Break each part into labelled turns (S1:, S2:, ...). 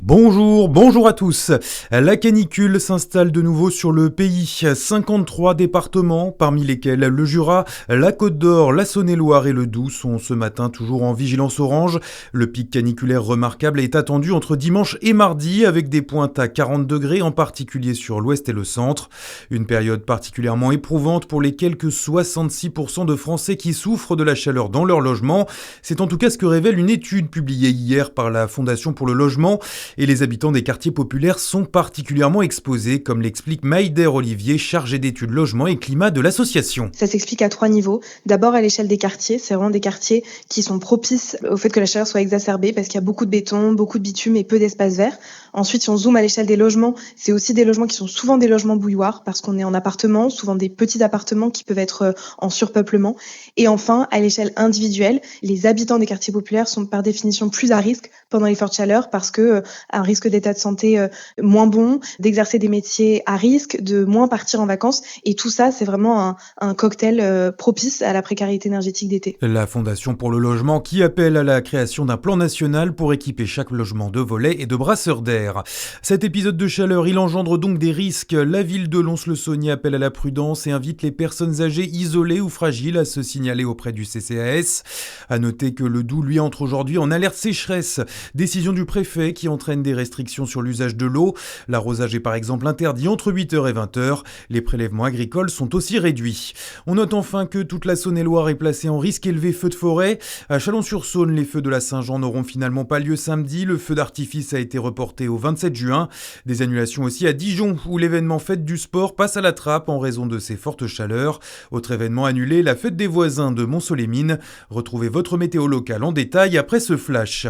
S1: Bonjour à tous. La canicule s'installe de nouveau sur le pays. 53 départements, parmi lesquels le Jura, la Côte d'Or, la Saône-et-Loire et le Doubs sont ce matin toujours en vigilance orange. Le pic caniculaire remarquable est attendu entre dimanche et mardi avec des pointes à 40 degrés, en particulier sur l'ouest et le centre. Une période particulièrement éprouvante pour les quelques 66% de Français qui souffrent de la chaleur dans leur logement. C'est en tout cas ce que révèle une étude publiée hier par la Fondation pour le logement. Et les habitants des quartiers populaires sont particulièrement exposés, comme l'explique Maïder Olivier, chargée d'études logement et climat de l'association.
S2: Ça s'explique à 3 niveaux. D'abord à l'échelle des quartiers, c'est vraiment des quartiers qui sont propices au fait que la chaleur soit exacerbée parce qu'il y a beaucoup de béton, beaucoup de bitume et peu d'espace vert. Ensuite, si on zoome à l'échelle des logements, c'est aussi des logements qui sont souvent des logements bouilloires parce qu'on est en appartement, souvent des petits appartements qui peuvent être en surpeuplement. Et enfin, à l'échelle individuelle, les habitants des quartiers populaires sont par définition plus à risque pendant les fortes chaleurs parce que un risque d'état de santé moins bon, d'exercer des métiers à risque, de moins partir en vacances. Et tout ça, c'est vraiment un cocktail propice à la précarité énergétique d'été.
S1: La Fondation pour le logement qui appelle à la création d'un plan national pour équiper chaque logement de volets et de brasseurs d'air. Cet épisode de chaleur, il engendre donc des risques. La ville de Lons-le-Saunier appelle à la prudence et invite les personnes âgées, isolées ou fragiles à se signaler auprès du CCAS. À noter que le Doubs, lui, entre aujourd'hui en alerte sécheresse. Décision du préfet qui entraîne des restrictions sur l'usage de l'eau. L'arrosage est par exemple interdit entre 8h et 20h. Les prélèvements agricoles sont aussi réduits. On note enfin que toute la Saône-et-Loire est placée en risque élevé feu de forêt. À Chalon-sur-Saône, les feux de la Saint-Jean n'auront finalement pas lieu samedi. Le feu d'artifice a été reporté au 27 juin. Des annulations aussi à Dijon où l'événement Fête du Sport passe à la trappe en raison de ces fortes chaleurs. Autre événement annulé, la fête des voisins de Mont-Solémine. Retrouvez votre météo locale en détail après ce flash.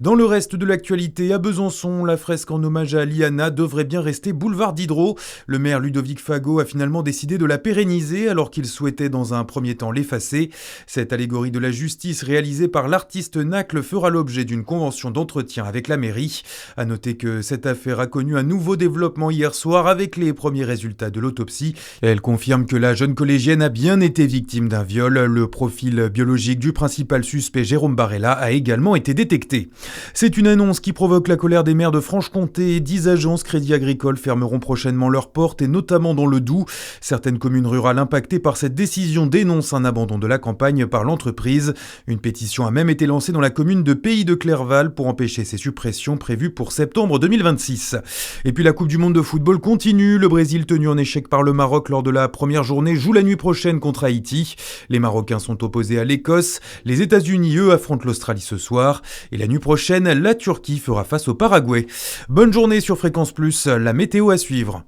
S1: Dans le reste de l'actualité, à Besançon, la fresque en hommage à Liana devrait bien rester boulevard Diderot. Le maire Ludovic Fagot a finalement décidé de la pérenniser alors qu'il souhaitait dans un premier temps l'effacer. Cette allégorie de la justice réalisée par l'artiste Nacle fera l'objet d'une convention d'entretien avec la mairie. À noter que cette affaire a connu un nouveau développement hier soir avec les premiers résultats de l'autopsie. Elle confirme que la jeune collégienne a bien été victime d'un viol. Le profil biologique du principal suspect Jérôme Barella a également été détecté. C'est une annonce qui provoque la colère des maires de Franche-Comté. 10 agences Crédit Agricole fermeront prochainement leurs portes et notamment dans le Doubs. Certaines communes rurales impactées par cette décision dénoncent un abandon de la campagne par l'entreprise. Une pétition a même été lancée dans la commune de Pays de Clerval pour empêcher ces suppressions prévues pour septembre 2026. Et puis la Coupe du Monde de football continue. Le Brésil, tenu en échec par le Maroc lors de la première journée, joue la nuit prochaine contre Haïti. Les Marocains sont opposés à l'Écosse. Les États-Unis, eux, affrontent l'Australie ce soir. Et la nuit prochaine, la Turquie fera face au Paraguay. Bonne journée sur Fréquence Plus, la météo à suivre.